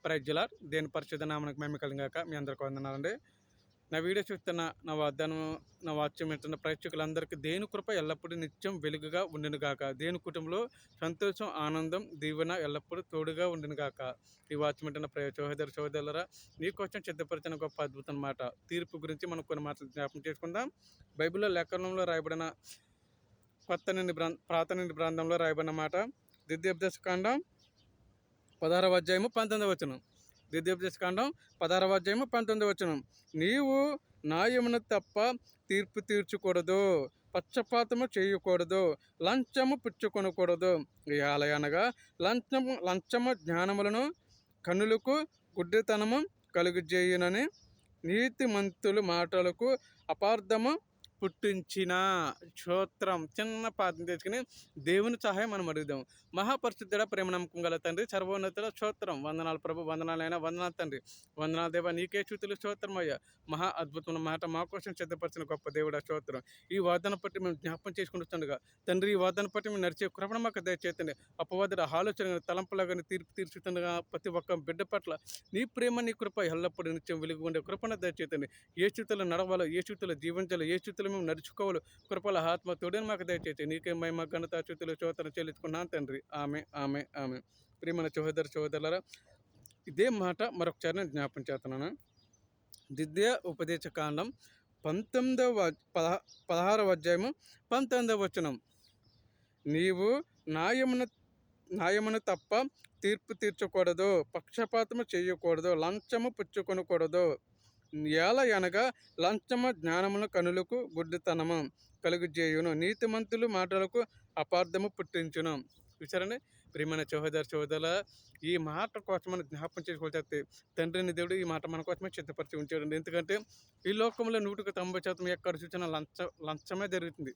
Praise the lord. దేని పరిశుద్ధ నామమునకు మహిమ కలుగుగాక. మీ అందరికీ వందనాలండి. నా వీడియో చూస్తున్న నా వాక్యం వింటున్న ప్రేక్షకులందరికీ దేవుని కృప ఎల్లప్పుడూ నిత్యం వెలుగుగా ఉండునుగాక. దేవుని కుటుంబంలో సంతోషం, ఆనందం, దీవెన ఎల్లప్పుడూ తోడుగా ఉండునుగాక. ఈ వాక్యం వింటున్న సహోదరులరా, నీకోసం సిద్ధపరిచిన గొప్ప అద్భుతం మాట తీర్పు గురించి మనం కొన్ని మాటలు జ్ఞాపకం చేసుకుందాం. బైబిల్లో లేఖనంలో రాయబడిన ప్రార్థన గ్రంథంలో రాయబడిన మాట ద్వితీయోపదేశకాండం 16వ అధ్యాయము 19వ వచనం. ద్వితీయోపదేశకాండం 16వ అధ్యాయము 19వ వచనం. నీవు న్యాయమును తప్ప తీర్పు తీర్చకూడదు, పక్షపాతము చేయకూడదు, లంచము పుచ్చుకొనకూడదు. అనగా లంచము జ్ఞానములను కన్నులకు గుడ్డితనము కలుగజేయునని నీతిమంతుల మాటలకు అపార్థము పుట్టించిన స్తోత్రం. చిన్న ప్రార్థన తెచ్చుకుని దేవుని సహాయం మనం అడుగుదాం. మహాపరిశుద్ధుడ, ప్రేమ నమ్మకం గల తండ్రి, సర్వోన్నతుల స్తోత్రం. వందనాలు ప్రభు, వందనాలైనా వందనాలు తండ్రి, వందనాలు దేవా, నీకే స్తుతులు స్తోత్రం అయ్యా. మహా అద్భుతమైన మాట మా కోసం సిద్ధపరిచిన గొప్ప దేవుడ స్తోత్రం. ఈ వాదన పట్టి మేము జ్ఞాపకం చేసుకుంటుండగా తండ్రి, ఈ వాదన పట్టి మేము నడిచే కృపణ మాకు దయచేతండి. అపవాదుల ఆలోచన తలంపులాగానే తీర్పు తీర్చుతుండగా ప్రతి ఒక్క బిడ్డ పట్ల నీ ప్రేమ, నీ కృప ఎల్లప్పుడూ నిత్యం వెలుగు ఉండే కృపణ దయచేతండి. ఏ స్థితిలో నడవాలో, ఏ స్థితిలో జీవించాలో, ఏ స్థితిలో మేము నడుచుకోవాలి, కృపల ఆత్మ తోడని మాకు దయచేసి నీకే మహిమ ఘనత స్తుతులు స్తోత్రం చెల్లించుకున్నాను తండ్రి. ఆమె ఆమె ఆమె. ప్రియమైన సహోదరులారా, ఇదే మాట మరొకసారి నేను జ్ఞాపం చేస్తున్నాను. ద్వితీయోపదేశకాండం 16వ అధ్యాయము 19వ వచనం. నీవు న్యాయమును తప్ప తీర్పు తీర్చకూడదు, పక్షపాతము చేయకూడదు, లంచము పుచ్చుకొనకూడదు. అనగా లంచము జ్ఞానమును కనులకు గుడ్డితనము కలుగజేయును, నీతిమంతులు మాటలకు అపార్థము పుట్టించును. చూసారండి ప్రియమైన సహోదరుల, ఈ మాట కోసం మనం జ్ఞాపకం చేసుకోవాలి. తండ్రిని దేవుడు ఈ మాట మన కోసమే సిద్ధపరిచి ఉంచాడండి. ఎందుకంటే ఈ లోకంలో 100% ఎక్కడ చూసినా లంచమే జరుగుతుంది.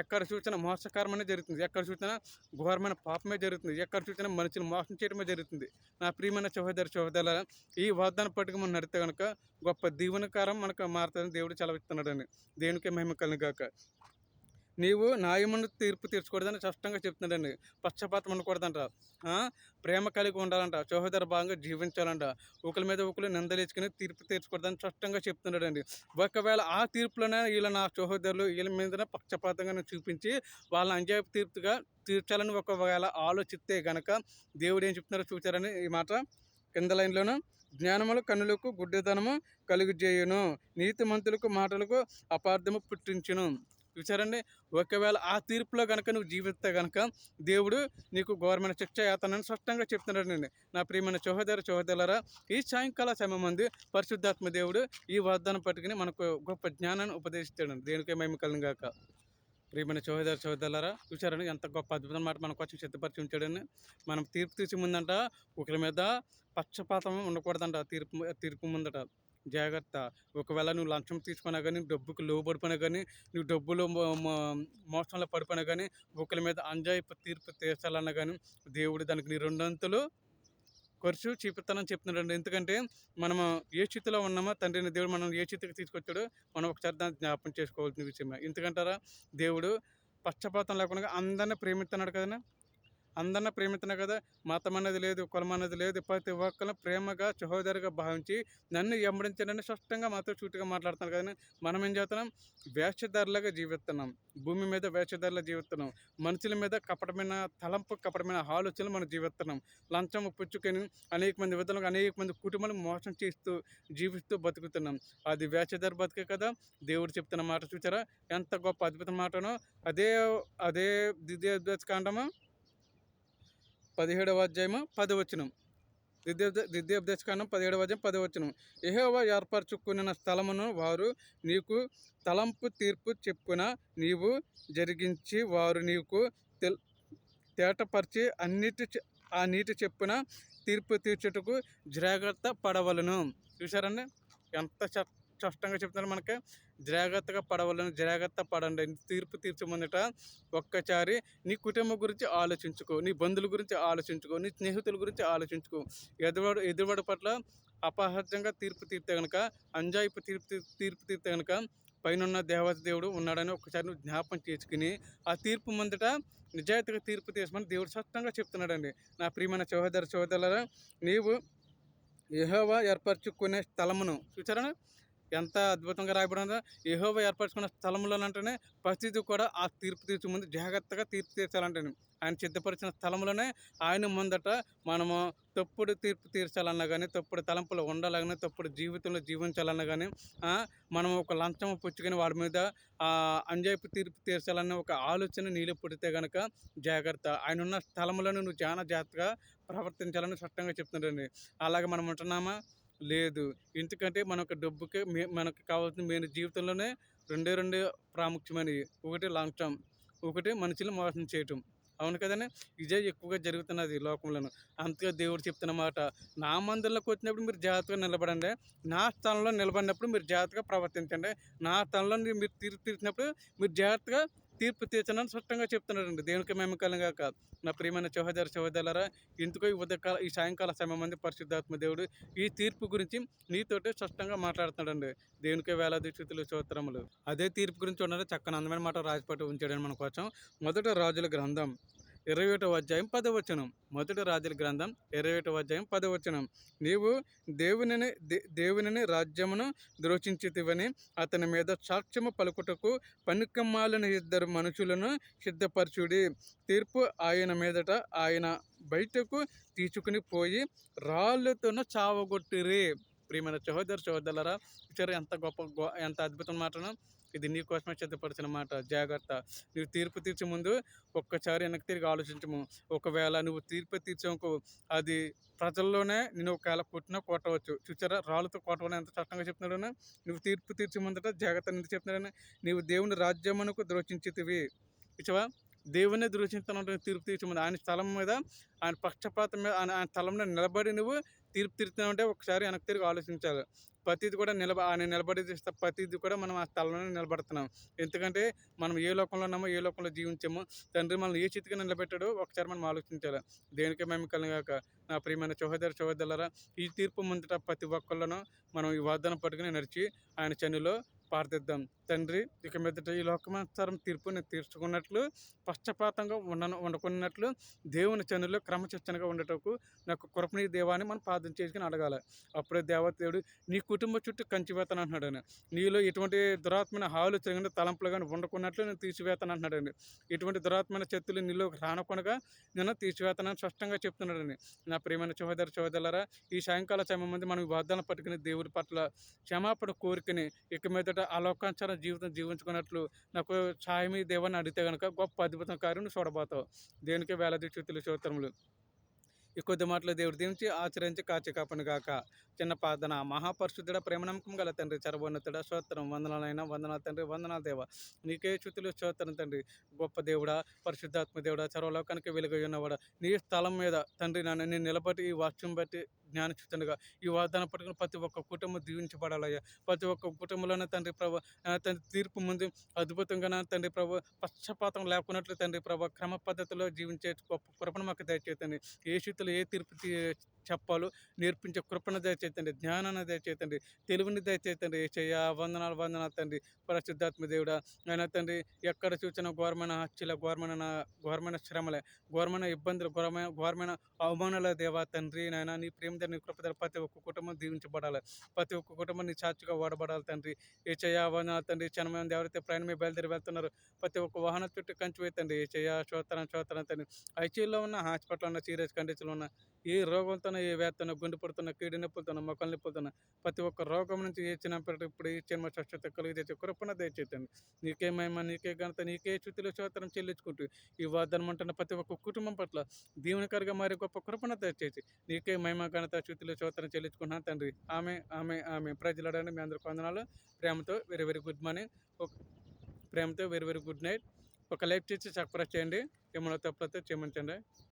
ఎక్కడ చూసినా మోసకరమనే జరుగుతుంది. ఎక్కడ చూసినా ఘోరమైన పాపమే జరుగుతుంది. ఎక్కడ చూసినా మనుషులు మోసం చేయడమే జరుగుతుంది. నా ప్రియమైన సహోదరుల, ఈ వాగ్దానం పట్టుకు మనం నడితే కనుక గొప్ప దీవెనకారం మనకు మారుతుందని దేవుడు సెలవిస్తున్నాడండి. దేవునికి మహిమ కలుగుగాక. నీవు న్యాయమును తీర్పు తీర్చకూడదని స్పష్టంగా చెప్తున్నాడండి. పక్షపాతం ఉండకూడదంట, ప్రేమ కలిగి ఉండాలంట, సహోదర భాగంగా జీవించాలంట, ఒకరి మీద ఒకరు నిందలేసుకుని తీర్పు తీర్చకూడదని స్పష్టంగా చెప్తున్నాడండి. ఒకవేళ ఆ తీర్పులోనే వీళ్ళ నా సహోదరులు వీళ్ళ మీద పక్షపాతంగా చూపించి వాళ్ళని అన్యాయపు తీర్పుగా తీర్చాలని ఒకవేళ ఆలోచిస్తే గనక దేవుడు ఏం చెప్తున్నారో చూచారని ఈ మాట కింద లైన్లోను. జ్ఞానములు కన్నులకు గుడ్డితనము కలుగజేయును, నీతిమంతులకు మాటలకు అపార్థము పుట్టించును. చూసారండి, ఒకవేళ ఆ తీర్పులో కనుక నువ్వు జీవిస్తే కనుక దేవుడు నీకు ఘోరమైన శిక్ష వేస్తానని స్పష్టంగా చెప్తున్నాడండి. నా ప్రియమైన సహోదరులారా, ఈ సాయంకాల సమయం మంది పరిశుద్ధాత్మ దేవుడు ఈ వాగ్దానం పట్టుకుని మనకు గొప్ప జ్ఞానాన్ని ఉపదేశిస్తాడండి. దేనికే మహిమ కలుగుగాక. ప్రియమైన సహోదరులారా, చూసారండి ఎంత గొప్ప అద్భుతం మాట మన కోసం సిద్ధపరిచి ఉంచాడని. మనం తీర్పు తీర్చి ముందంట ఒకరి మీద పక్షపాతం ఉండకూడదంట. తీర్పు ముందట జాగ్రత్త. ఒకవేళ నువ్వు లంచం తీసుకున్నా కానీ, డబ్బుకు లోబడిపోయినా కానీ, నువ్వు డబ్బులో మోసంలో పడిపోయినా కానీ, ఒకరి మీద అన్యాయపు తీర్పు తీర్చాలన్నా కానీ దేవుడు దానికి నీ 2 అంతులు ఖర్చు చూపిస్తానని చెప్తున్నాడు. ఎందుకంటే మనము ఏ స్థితిలో ఉన్నామో తండ్రిని దేవుడు మనం ఏ స్థితికి తీసుకొచ్చాడో మనం ఒకసారి దాన్ని జ్ఞాపకం చేసుకోవాల్సిన విషయమే. ఎందుకంటారా, దేవుడు పక్షపాతం లేకుండా అందరినీ ప్రేమిస్తున్నాడు కదండి. అందరిని ప్రేమిస్తున్నాడు కదా. మతం అనేది లేదు, కులం అనేది లేదు. ప్రతి ఒక్కరిని ప్రేమగా సహోదరిగా భావించి నన్ను వెంబడించాలని స్పష్టంగా మాతో సూటిగా మాట్లాడుతున్నాను కదండి. మనం ఏం చేస్తున్నాం? వేషధారులుగా జీవిస్తున్నాం. భూమి మీద వేషధారులుగా జీవిస్తున్నాం. మనుషుల మీద కపటమైన తలంపు, కపటమైన ఆలోచనలు మనం జీవిస్తున్నాం. లంచం పుచ్చుకొని అనేక మంది విధులుగా అనేక మంది కుటుంబాలను మోసం చేస్తూ జీవిస్తూ బతుకుతున్నాం. అది వేషధారు బతికే కదా. దేవుడు చెప్తున్న మాట చూసారా ఎంత గొప్ప అద్భుత మాటనో. అదే ద్వితీయోపదేశకాండము 17వ అధ్యాయము 10వ వచనం. ద్వితీయోపదేశకాండం 17వ అధ్యాయం 10వ వచనం. యెహోవా ఏర్పరచుకున్న స్థలమును వారు నీకు తలంపు తీర్పు చెప్పున నీవు జరిగించి వారు నీకు తేటపరిచి ఆ నీటి చెప్పున తీర్పు తీర్చుటకు జాగ్రత్త పడవలను. చూసారండి ఎంత స్పష్టంగా చెప్తున్నారు మనకి. జాగ్రత్తగా పడవలను, జాగ్రత్త పడండి. తీర్పు తీర్చమందట ఒక్కసారి నీ కుటుంబం గురించి ఆలోచించుకో, నీ బంధువుల గురించి ఆలోచించుకో, నీ స్నేహితుల గురించి ఆలోచించుకో. ఎదురువాడి పట్ల అపహాస్యంగా తీర్పు తీర్తే కనుక, అంజాయిపు తీర్పు తీర్తే కనుక పైన దేవత దేవుడు ఉన్నాడని ఒకసారి నువ్వు జ్ఞాపకం చేసుకుని ఆ తీర్పు ముందట నిజాయితీగా తీర్పు తీర్చమని దేవుడు స్పష్టంగా చెప్తున్నాడండి. నా ప్రియమైన సహోదరులారా, నీవు యెహోవా ఏర్పరచుకునే స్థలమును చూసారా? ఎంత అద్భుతంగా రాయబడిందో. యెహోవా ఏర్పరచుకున్న స్థలంలోనంటేనే ప్రతిది కూడా ఆ తీర్పు తీర్చే ముందు జాగ్రత్తగా తీర్పు తీర్చాలంటేను. ఆయన సిద్ధపరిచిన స్థలంలోనే ఆయన ముందట మనము తప్పుడు తీర్పు తీర్చాలన్నా గానీ, తప్పుడు తలంపులు ఉండాలన్నా, తప్పుడు జీవితంలో జీవించాలన్నా గానీ, మనం ఒక లంచం పుచ్చుకొని వాడి మీద అన్యాయపు తీర్పు తీర్చాలన్న ఒక ఆలోచన నీలో పుడితే గనక జాగ్రత్త. ఆయనున్న స్థలంలోనే నువ్వు చానా జాగ్రత్తగా ప్రవర్తించాలని స్పష్టంగా చెప్తున్నాడండి. అలాగే మనం ఉంటున్నామా? లేదు. ఎందుకంటే మనకు డబ్బుకే మనకు కావాల్సిన మెయిన్ జీవితంలోనే రెండే ప్రాముఖ్యమైనయి. ఒకటి లంచం, ఒకటి మనుషుల్ని మోసం చేయటం. అవును కదండీ! ఇదే ఎక్కువగా జరుగుతున్నది లోకంలోను. అందుకే దేవుడు చెప్తున్న మాట, నా మందిరంలోకి వచ్చినప్పుడు మీరు జాగ్రత్తగా నిలబడండి. నా స్థలంలో నిలబడినప్పుడు మీరు జాగ్రత్తగా ప్రవర్తించండి. నా స్థలంలో మీరు తీర్పు తీర్చినప్పుడు మీరు జాగ్రత్తగా తీర్పు తీర్చండి స్పష్టంగా చెప్తున్నాడండి. దేవునికి మహిమ కలుగుగాక. నా ప్రియమైన సహోదర సహోదరులారా, ఎందుకో ఈ సాయంకాల సమయమందు పరిశుద్ధాత్మ దేవుడు ఈ తీర్పు గురించి నీతోటి స్పష్టంగా మాట్లాడుతున్నాడండి. దేవునికే వేలాది స్తుతులు స్తోత్రములు. అదే తీర్పు గురించి చూడండి చక్కని అందమైన మాట రాసిపెట్టి ఉంచాడండి మన కోసం. మొదటి రాజుల గ్రంథం 21వ అధ్యాయం 10వ వచనం. మొదటి రాజుల గ్రంథం 21వ అధ్యాయం 10వ వచనం. నీవు దేవునిని రాజ్యమును ద్రోహించితివని అతని మీద సాక్ష్యము పలుకుటకు పనికిమాలిన ఇద్దరు మనుషులను సిద్ధపరచుడి. తీర్పు ఆయన మీదట ఆయన బయటకు తీసుకుని పోయి రాళ్ళతోన చావగొట్టిరి. ప్రియమైన సహోదర సహోదరులారా, చూసారా ఎంత అద్భుతం మాటను. ఇది నీ కోసమే సిద్ధపరిచిన మాట. జాగ్రత్త. నువ్వు తీర్పు తీర్చే ముందు ఒక్కసారి వెనక్కి తిరిగి ఆలోచించము. ఒకవేళ నువ్వు తీర్పు తీర్చావనుకో, అది ప్రజల్లోనే నిన్ను ఒకవేళ కొట్టినా కొట్టవచ్చు. చూసారా? రాళ్ళతో కొట్టమని ఎంత స్పష్టంగా చెప్తున్నాడని. నువ్వు తీర్పు తీర్చే ముందట జాగ్రత్త ఎందుకు చెప్తున్నాడని. నీవు దేవుని రాజ్యమునకు ద్రోహించితివి. చూసావా? దేవున్నే ద్రోహించుతున్నావు తీర్పు తీర్చే ముందు. ఆయన స్థలం మీద, ఆయన పక్షపాతం మీద, ఆయన స్థలంలో నిలబడి నువ్వు తీర్పు తీరుతున్నావంటే ఒకసారి వెనక్కి తిరిగి ఆలోచించాలి. ప్రతీది కూడా ఆయన నిలబడి ప్రతీది కూడా మనం ఆ స్థలంలోనే నిలబడుతున్నాం. ఎందుకంటే మనం ఏ లోకంలో ఉన్నామో, ఏ లోకంలో జీవించామో, తండ్రి మనల్ని ఏ స్థితిగా నిలబెట్టాడో ఒకసారి మనం ఆలోచించాలి. దేనికే మహిమ కలుగుగాక. నా ప్రియమైన సహోదర సహోదరులారా, ఈ తీర్పు ముందట ప్రతి ఒక్కళ్ళను మనం ఈ వాగ్దానం పట్టుకుని నడిచి ఆయన సన్నిధిలో ప్రార్థిద్దాం. తండ్రి, ఇక మీదట ఈ లోకమానుసారం తీర్పు నేను తీర్చుకున్నట్లు, పక్షపాతంగా ఉండకున్నట్లు దేవుని సన్నిధిలో క్రమశిక్షణగా ఉండటకు నాకు కృపనీ దేవా అని మనం ప్రార్థన చేసుకుని అడగాలి. అప్పుడే దేవుడు నీ కుటుంబం చుట్టూ కంచి వేతను అంటున్నాడండి. నీలో ఎటువంటి దురాత్మైన ఆలోచన కానీ, తలంపులు కానీ ఉండకున్నట్లు నేను తీసివేతను అంటున్నాడండి. ఎటువంటి దురాత్మైన శక్తులు నీలో రానకొనగా నేను తీసివేతనని స్పష్టంగా చెప్తున్నాడండి. నా ప్రియమైన సహోదర సహోదరులారా, ఈ సాయంకాల సమయం మంది మనం ఈ వాగ్దానం పట్టుకుని దేవుడి పట్ల క్షమాపణ కోరికని ఇక మీదట ఆ లోకానుసార జీవితం జీవించుకున్నట్లు నాకు సాయమీ దేవాన్ని అడిగితే కనుక గొప్ప అద్భుతం కార్యం నువ్వు చూడబోతావు. దేనికే వేలాది స్తుతులు స్తోత్రములు. ఈ కొద్ది మాటలు దేవుడు దీవించి ఆచరించి కాచి కాపను గాక. చిన్న ప్రార్థన. మహాపరిశుద్ధుడ, ప్రేమ నమ్మకం గల తండ్రి, సర్వోన్నతుడ, స్తోత్రం, వందనాలైనా, వందనాలు తండ్రి, వందనాలు దేవా. నీకే స్తుతులు స్తోత్రం తండ్రి. గొప్ప దేవుడా, పరిశుద్ధాత్మ దేవుడా, సర్వలోకానికి వెలుగై ఉన్నవాడా, నీ స్థలం మీద తండ్రి నన్ను నేను నిలబడి ఈ వాక్యం బట్టి జ్ఞానచ్యుతంగా ఈ వాగ్దానం పట్టుకుని ప్రతి ఒక్క కుటుంబం దీవించబడాలయ్యా. ప్రతి ఒక్క కుటుంబంలోనే తండ్రి ప్రభు తండ్రి తీర్పు ముందు అద్భుతంగా నా తండ్రి ప్రభు పక్షపాతం లేకున్నట్లు తండ్రి ప్రభు క్రమ పద్ధతిలో జీవించే గొప్ప కృపను మాకు దయచేతండి. ఏ స్థితిలో ఏ తీర్పు చెప్పాలో నేర్పించే కృపను దయచేతండి. జ్ఞానాన్ని దయచేతండి. తెలివిని దయచేతండి. యేసయ్యా, వందనాలు వందనాలు తండ్రి. పరిశుద్ధాత్మ దేవుడా, అయినా తండ్రి ఎక్కడ చూసినా ఘోరమైన హత్యల, ఘోరమైన శ్రమలే, ఘోరమైన ఇబ్బందులు, ఘోరమైన అవమానాల దేవా తండ్రి. నాయన నీ ప్రేమ నీ కృప ప్రతి ఒక్క కుటుంబం దీవించబడాలి. ప్రతి ఒక్క కుటుంబం నీ సాక్షిగా వాడబడాలి తండ్రి. యేసయ్యా, వందనాలు తండ్రి. క్షణమైన ఎవరైతే ప్రయాణమే బయలుదేరి వెళ్తున్నారో ప్రతి ఒక్క వాహనం చుట్టూ కంచి వేతండి. యేసయ్యా, స్తోత్రం తండ్రి. ఐసీయూలో ఉన్న, హాస్పిటల్లో ఉన్న, సీరియస్ కండిషన్లో ఉన్న, ఏ రోగంతోనో, ఏ వ్యాధితోనో, గుండె పడుతున్న, కీడి నొప్పులతోనో, మొక్కలు నొప్పులతోనో ప్రతి ఒక్క రోగం నుంచి ఏ చిన్నప్పటి ఇప్పుడు ఈ చిన్న స్వచ్ఛత కలిగి కృపణ దయచేతండి. నీకే మహిమ, నీకే ఘనత, నీకే స్తుతులు స్తోత్రం చెల్లించుకుంటూ ఈ వాగ్దానం అంటున్న ప్రతి ఒక్క కుటుంబం పట్ల దీవెనకరంగా మరి గొప్ప కృపణ దయచేసి నీకే మహిమ, ఘనత, స్తుతులు స్తోత్రం చెల్లించుకుంటున్నాను తండ్రి. ఆమె ఆమె ఆమె ప్రజలడండి. మీ అందరికీ వందనాలు. ప్రేమతో వెరీ వెరీ గుడ్ మార్నింగ్. ప్రేమతో వెరీ వెరీ గుడ్ నైట్. ఒక లైక్ చేసి సబ్స్క్రైబ్ చేయండి. ఏమైనా తప్పులైతే క్షమించండి.